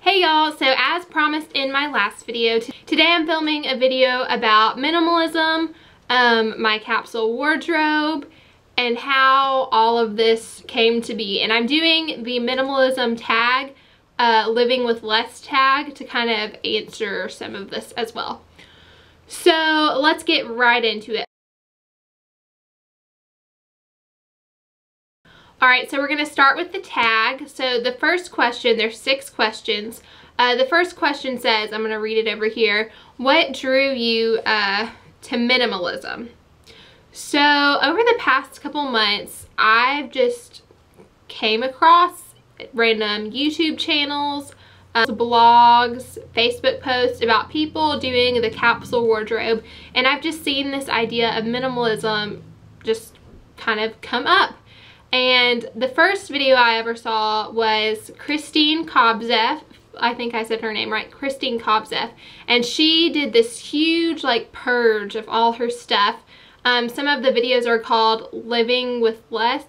Hey y'all, so as promised in my last video, today I'm filming a video about minimalism, my capsule wardrobe, and how all of this came to be. And I'm doing the minimalism tag, living with less tag, to kind of answer some of this as well. So let's get right into it. Alright, so we're going to start with the tag. So the first question, there's 6 questions. The first question says, I'm going to read it over here, what drew you to minimalism? So over the past couple months, I've just came across random YouTube channels, blogs, Facebook posts about people doing the capsule wardrobe, and I've just seen this idea of minimalism just kind of come up. And the first video I ever saw was Christine Kobzeff. I think I said her name right, Christine Kobzeff. And she did this huge like purge of all her stuff. Some of the videos are called Living with Less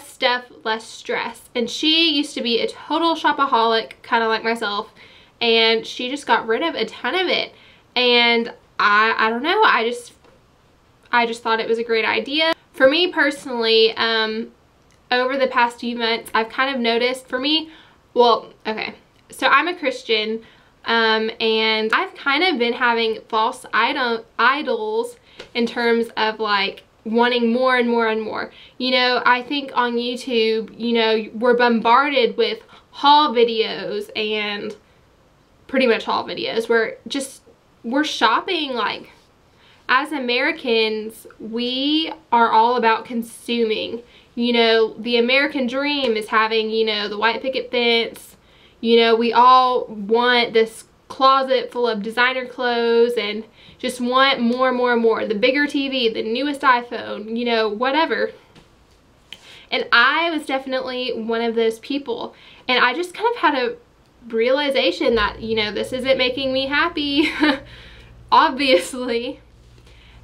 Stuff, Less Stress. And she used to be a total shopaholic, kind of like myself. And she just got rid of a ton of it. And I don't know, I just thought it was a great idea. For me personally, over the past few months, I've kind of noticed, for me, well, okay, so I'm a Christian, and I've kind of been having false idols in terms of like wanting more and more and more. You know, I think on YouTube, you know, we're bombarded with haul videos and pretty much haul videos. We're shopping like, as Americans, we are all about consuming. You know, the American dream is having, you know, the white picket fence. You know, we all want this closet full of designer clothes and just want more and more and more. The bigger TV, the newest iPhone, you know, whatever. And I was definitely one of those people. And I just kind of had a realization that, you know, this isn't making me happy, obviously.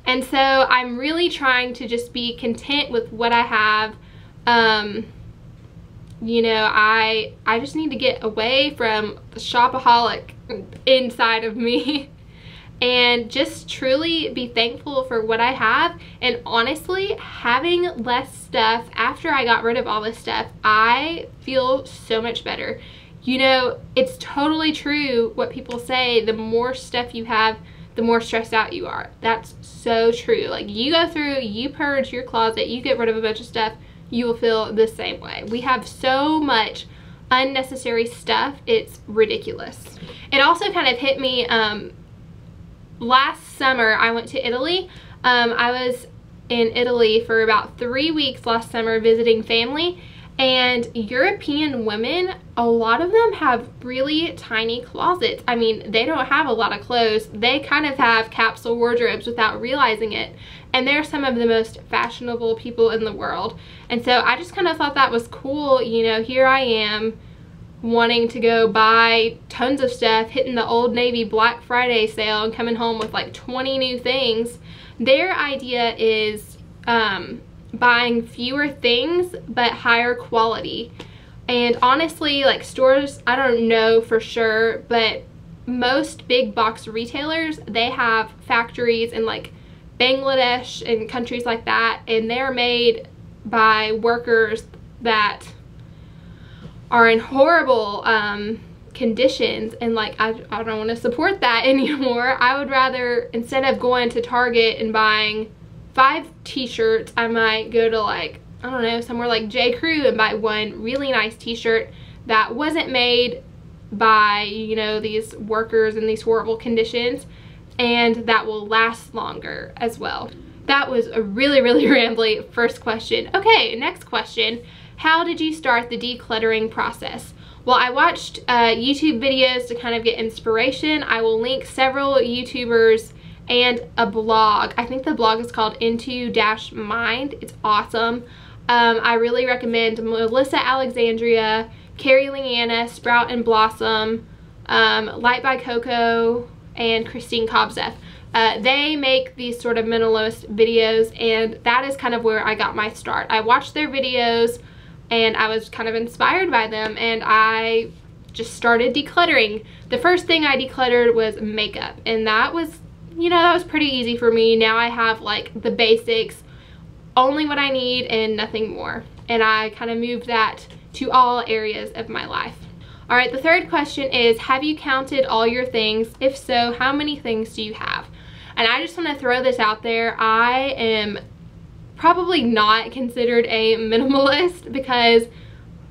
And so I'm really trying to just be content with what I have. You know, I just need to get away from the shopaholic inside of me and just truly be thankful for what I have. And honestly, having less stuff, after I got rid of all this stuff, I feel so much better. You know, it's totally true what people say, the more stuff you have, the more stressed out you are. That's so true. Like, you go through, you purge your closet, you get rid of a bunch of stuff, you will feel the same way. We have so much unnecessary stuff, it's ridiculous. It also kind of hit me, last summer I went to Italy. I was in Italy for about 3 weeks last summer visiting family. And European women, a lot of them have really tiny closets. I mean, they don't have a lot of clothes. They kind of have capsule wardrobes without realizing it. And they're some of the most fashionable people in the world. And so I just kind of thought that was cool. You know, here I am wanting to go buy tons of stuff, hitting the Old Navy Black Friday sale and coming home with like 20 new things. Their idea is, buying fewer things but higher quality. And honestly, like stores, I don't know for sure, but most big box retailers, they have factories in like Bangladesh and countries like that, and they're made by workers that are in horrible conditions, and like I don't want to support that anymore. I would rather, instead of going to Target and buying 5 t-shirts, I might go to like, I don't know, somewhere like J. Crew and buy one really nice t-shirt that wasn't made by, you know, these workers in these horrible conditions, and that will last longer as well. That was a really rambly first question. Okay, next question. How did you start the decluttering process? Well, I watched YouTube videos to kind of get inspiration. I will link several YouTubers and a blog. I think the blog is called Into-Mind. It's awesome. I really recommend Melissa Alexandria, Carrie Leanna, Sprout and Blossom, Light by Coco, and Christine Kobzeff. They make these sort of minimalist videos, and that is kind of where I got my start. I watched their videos and I was kind of inspired by them, and I just started decluttering. The first thing I decluttered was makeup, and that was, you know, that was pretty easy for me. Now I have like the basics, only what I need and nothing more. And I kind of moved that to all areas of my life. All right, the third question is, have you counted all your things? If so, how many things do you have? And I just want to throw this out there. I am probably not considered a minimalist because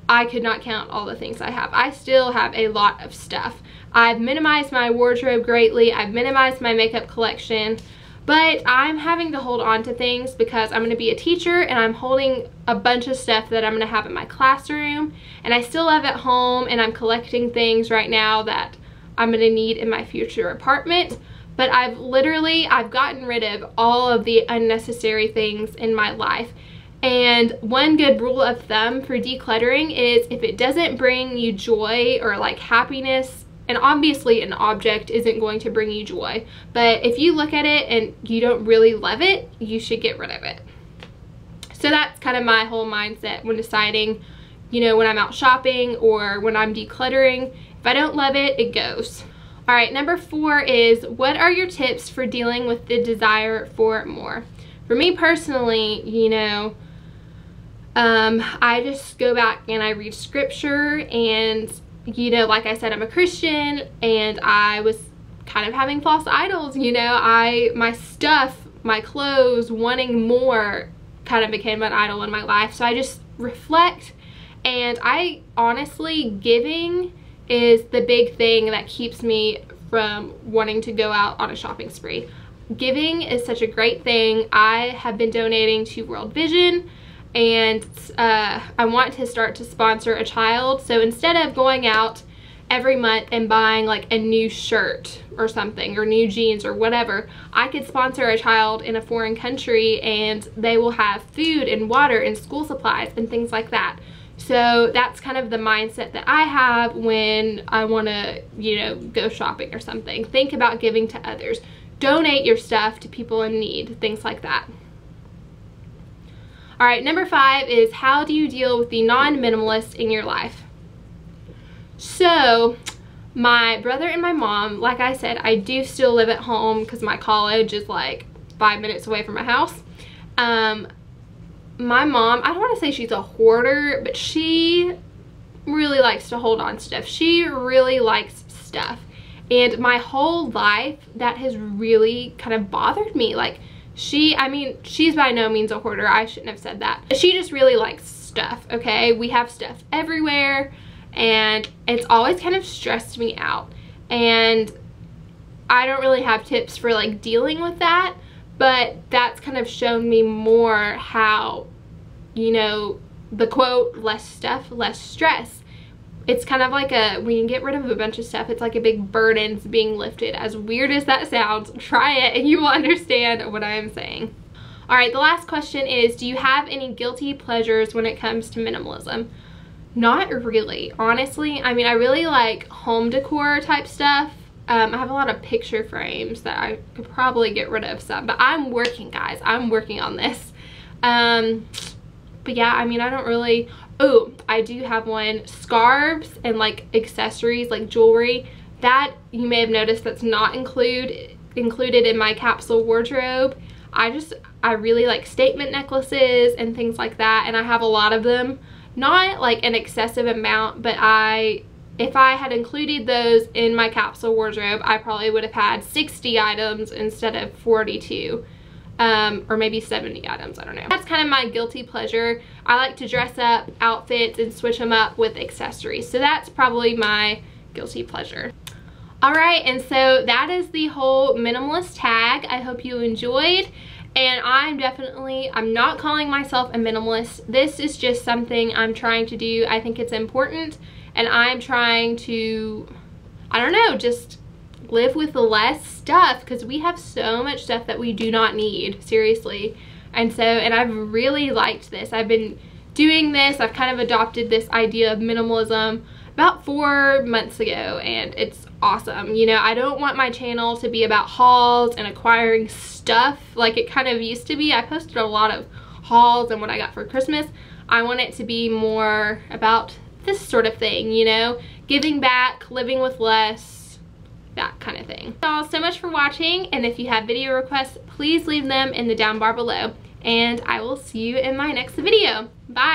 I could not count all the things I have. I still have a lot of stuff. I've minimized my wardrobe greatly. I've minimized my makeup collection, but I'm having to hold on to things because I'm going to be a teacher and I'm holding a bunch of stuff that I'm going to have in my classroom, and I still live at home and I'm collecting things right now that I'm going to need in my future apartment. But I've gotten rid of all of the unnecessary things in my life. And one good rule of thumb for decluttering is if it doesn't bring you joy or like happiness, and obviously an object isn't going to bring you joy, but if you look at it and you don't really love it, you should get rid of it. So that's kind of my whole mindset when deciding, you know, when I'm out shopping or when I'm decluttering. If I don't love it, it goes. All right, number 4 is, what are your tips for dealing with the desire for more? For me personally, you know, I just go back and I read scripture, and, you know, like I said, I'm a Christian, and I was kind of having false idols, you know. My stuff, my clothes, wanting more kind of became an idol in my life. So I just reflect, and I honestly, giving is the big thing that keeps me from wanting to go out on a shopping spree. Giving is such a great thing. I have been donating to World Vision, and I want to start to sponsor a child. So instead of going out every month and buying like a new shirt or something, or new jeans or whatever, I could sponsor a child in a foreign country, and they will have food and water and school supplies and things like that. So that's kind of the mindset that I have when I want to, you know, go shopping or something. Think about giving to others. Donate your stuff to people in need, things like that. All right, number 5 is, how do you deal with the non-minimalists in your life? So my brother and my mom, like I said, I do still live at home because my college is like 5 minutes away from my house. My mom, I don't want to say she's a hoarder, but she really likes to hold on to stuff. She really likes stuff. And my whole life, that has really kind of bothered me. Like, I mean, she's by no means a hoarder. I shouldn't have said that. She just really likes stuff, okay? We have stuff everywhere, and it's always kind of stressed me out. And I don't really have tips for like dealing with that, but that's kind of shown me more how, you know, the quote, less stuff, less stress. It's kind of like when you get rid of a bunch of stuff, it's like a big burden's being lifted. As weird as that sounds, try it and you will understand what I am saying. All right, the last question is, do you have any guilty pleasures when it comes to minimalism? Not really, honestly. I mean, I really like home decor type stuff. I have a lot of picture frames that I could probably get rid of some, but I'm working, guys. I'm working on this. But yeah, I mean, I don't really... Oh, I do have one. Scarves and like accessories, like jewelry. That, you may have noticed, that's not included in my capsule wardrobe. I really like statement necklaces and things like that, and I have a lot of them. Not like an excessive amount, but if I had included those in my capsule wardrobe, I probably would have had 60 items instead of 42. Or maybe 70 items, I don't know. That's kind of my guilty pleasure. I like to dress up outfits and switch them up with accessories. So that's probably my guilty pleasure. All right, and so that is the whole minimalist tag. I hope you enjoyed. And I'm not calling myself a minimalist. This is just something I'm trying to do. I think it's important, and I'm trying to, I don't know, just live with less stuff, because we have so much stuff that we do not need, seriously. And I've really liked this. I've been doing this. I've kind of adopted this idea of minimalism about 4 months ago, and it's awesome. You know, I don't want my channel to be about hauls and acquiring stuff like it kind of used to be. I posted a lot of hauls and what I got for Christmas. I want it to be more about this sort of thing, you know, giving back, living with less, that kind of thing. Thank y'all so much for watching, and if you have video requests, please leave them in the down bar below, and I will see you in my next video. Bye.